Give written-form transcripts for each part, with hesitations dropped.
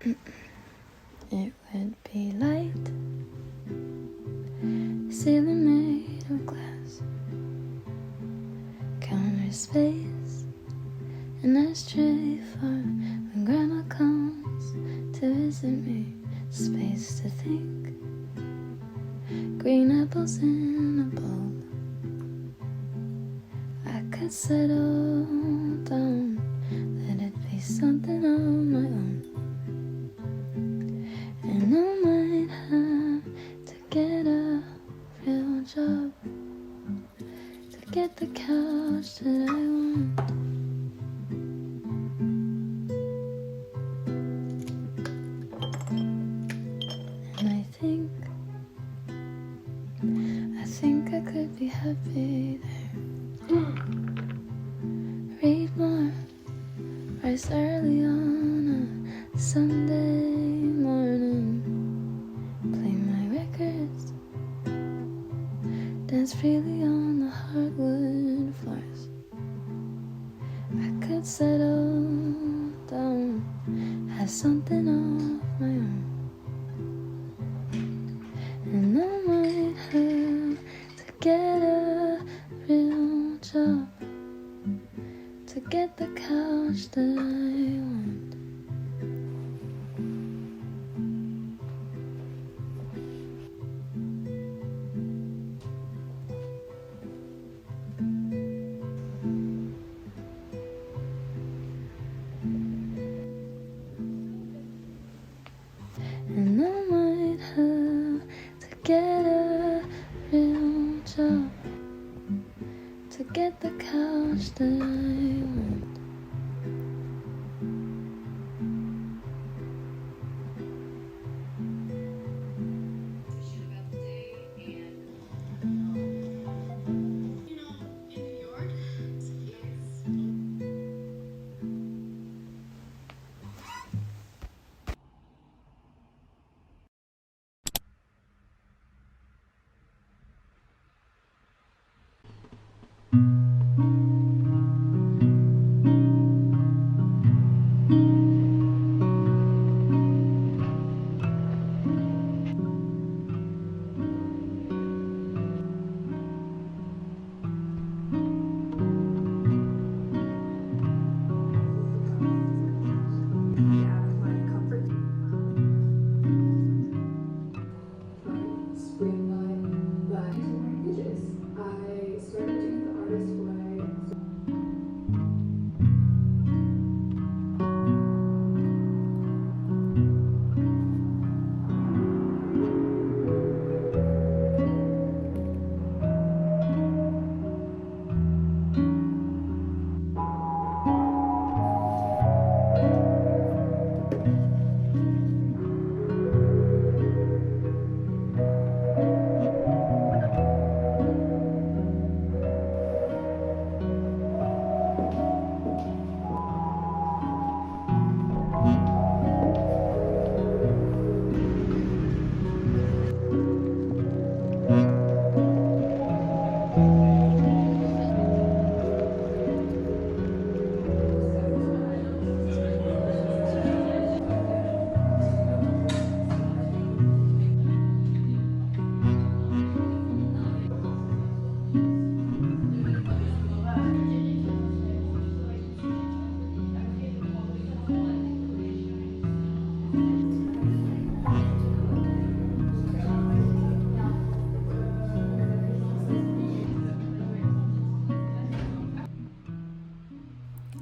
It would be light, ceiling made of glass, counter space, an ashtray for when grandma comes to visit me, space to think, green apples in a bowl. I could settle down, let it be something on my own. And I might have to get a real job to get the couch that I want. And I think I could be happy there. Read more, rise early on a Sunday morning, play my records, dance freely on the hardwood floors. I could settle down, have something of my own. And I might have to get a real job to get the couch that I want. And I might have to get a real job to get the couch that I want.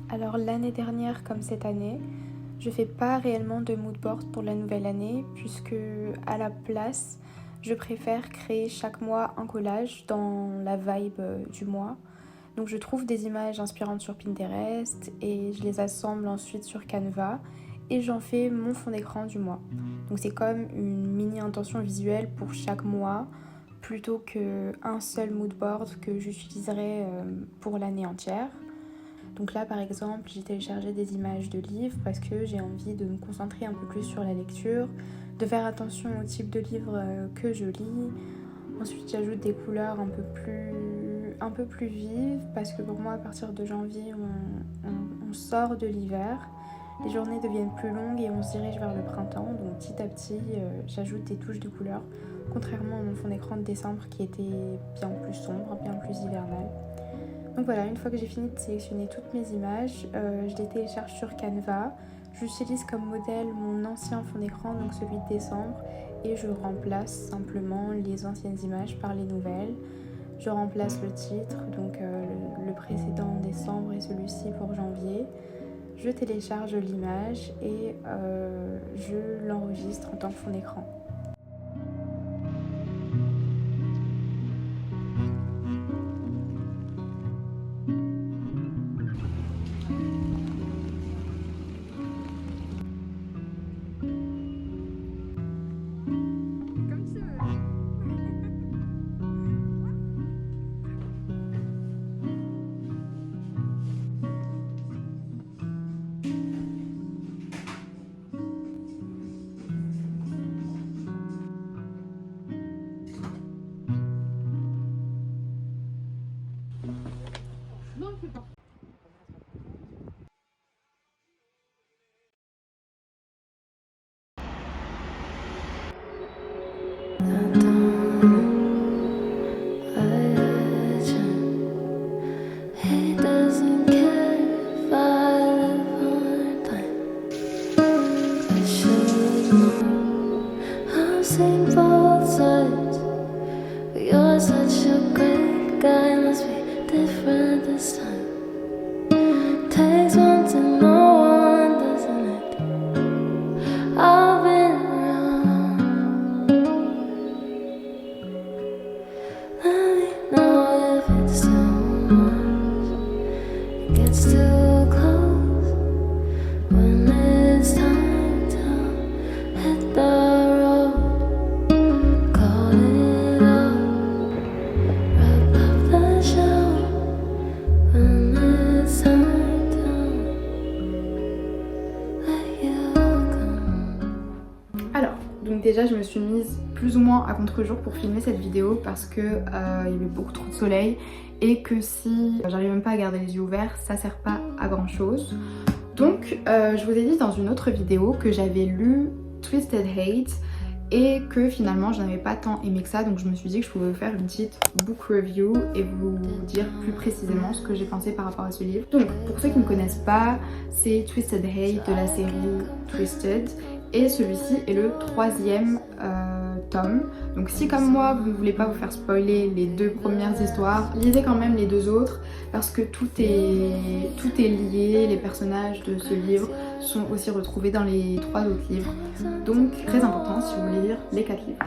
Alors l'année dernière comme cette année, je fais pas réellement de mood board pour la nouvelle année puisque à la place, je préfère créer chaque mois un collage dans la vibe du mois. Donc je trouve des images inspirantes sur Pinterest et je les assemble ensuite sur Canva et j'en fais mon fond d'écran du mois. Donc c'est comme une mini intention visuelle pour chaque mois plutôt qu'un seul mood board que j'utiliserai pour l'année entière. Donc là par exemple j'ai téléchargé des images de livres parce que j'ai envie de me concentrer un peu plus sur la lecture, de faire attention au type de livre que je lis. Ensuite j'ajoute des couleurs un peu plus vives parce que pour moi à partir de janvier on sort de l'hiver les journées deviennent plus longues et on se dirige vers le printemps. Donc petit à petit, j'ajoute des touches de couleur, contrairement à mon fond d'écran de décembre qui était bien plus sombre, bien plus hivernal. Donc voilà, une fois que j'ai fini de sélectionner toutes mes images, je les télécharge sur Canva. J'utilise comme modèle mon ancien fond d'écran, donc celui de décembre, et je remplace simplement les anciennes images par les nouvelles. Je remplace le titre, donc le précédent décembre et celui-ci pour janvier. Je télécharge l'image et je l'enregistre en tant que fond d'écran. He doesn't care if I live on time. I should know. I've seen both sides, but you're such a great guy. Must be different this time. Takes one to know one, doesn't it? I've been around. Let me know if it's too much. Gets too close when it's time to hit the road. Call it out, wrap up the show when it's time to let you go. Alors, donc déjà je me suis mise plus ou moins à contre-jour pour filmer cette vidéo parce que il y avait beaucoup trop de soleil et que si j'arrive même pas à garder les yeux ouverts, ça sert pas à grand chose. Donc je vous ai dit dans une autre vidéo que j'avais lu Twisted Hate et que finalement je n'avais pas tant aimé que ça, donc je me suis dit que je pouvais vous faire une petite book review et vous dire plus précisément ce que j'ai pensé par rapport à ce livre. Donc pour ceux qui ne connaissent pas, c'est Twisted Hate de la série Twisted et celui-ci est le 3e tome. Donc si comme moi vous ne voulez pas vous faire spoiler les 2 premières histoires, lisez quand même les 2 autres parce que tout est lié, les personnages de ce livre sont aussi retrouvés dans les 3 autres livres. Donc très important si vous voulez lire les 4 livres.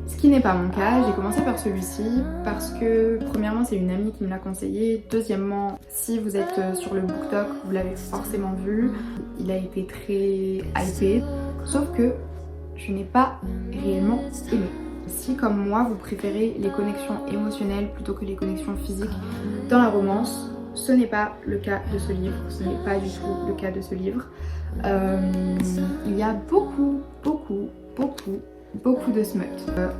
Ce qui n'est pas mon cas, j'ai commencé par celui-ci parce que premièrement c'est une amie qui me l'a conseillé, deuxièmement si vous êtes sur le BookTok vous l'avez forcément vu, il a été très hypé, sauf que je n'ai pas réellement aimé. Si comme moi vous préférez les connexions émotionnelles plutôt que les connexions physiques dans la romance, ce n'est pas le cas de ce livre, ce n'est pas du tout le cas de ce livre. Il y a beaucoup de smut.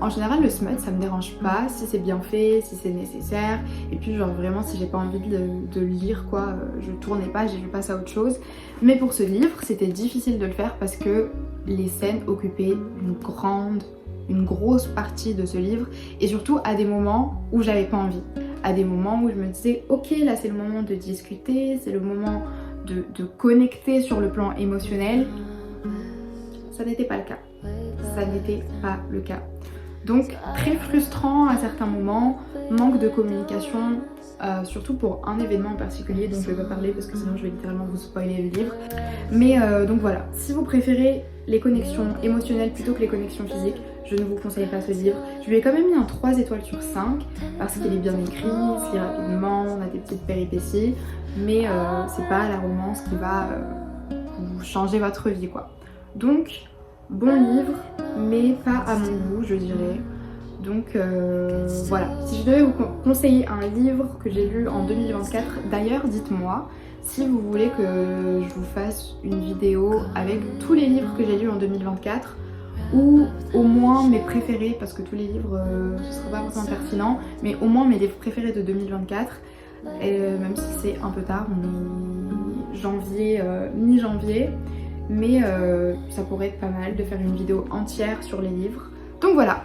En général le smut ça me dérange pas si c'est bien fait, si c'est nécessaire et puis genre vraiment si j'ai pas envie de lire quoi, je tourne les pages et je passe à autre chose. Mais pour ce livre c'était difficile de le faire parce que les scènes occupaient une grosse partie de ce livre et surtout à des moments où j'avais pas envie, à des moments où je me disais ok là c'est le moment de discuter, c'est le moment de connecter sur le plan émotionnel. Ça n'était pas le cas. Ça n'était pas le cas. Donc très frustrant à certains moments, manque de communication, surtout pour un événement en particulier dont je vais pas parler parce que sinon je vais littéralement vous spoiler le livre. Mais donc voilà, si vous préférez les connexions émotionnelles plutôt que les connexions physiques, je ne vous conseille pas ce livre. Je lui ai quand même mis un 3 étoiles sur 5 parce qu'il est bien écrit, il se lit rapidement, on a des petites péripéties, mais c'est pas la romance qui va vous changer votre vie quoi. Donc bon livre, mais pas à mon goût, je dirais. Donc voilà, si je devais vous conseiller un livre que j'ai lu en 2024, d'ailleurs dites-moi si vous voulez que je vous fasse une vidéo avec tous les livres que j'ai lus en 2024 ou au moins mes préférés, parce que tous les livres ce serait pas forcément pertinent, mais au moins mes livres préférés de 2024, et même si c'est un peu tard, mais janvier, mi-janvier. Mais ça pourrait être pas mal de faire une vidéo entière sur les livres. Donc voilà,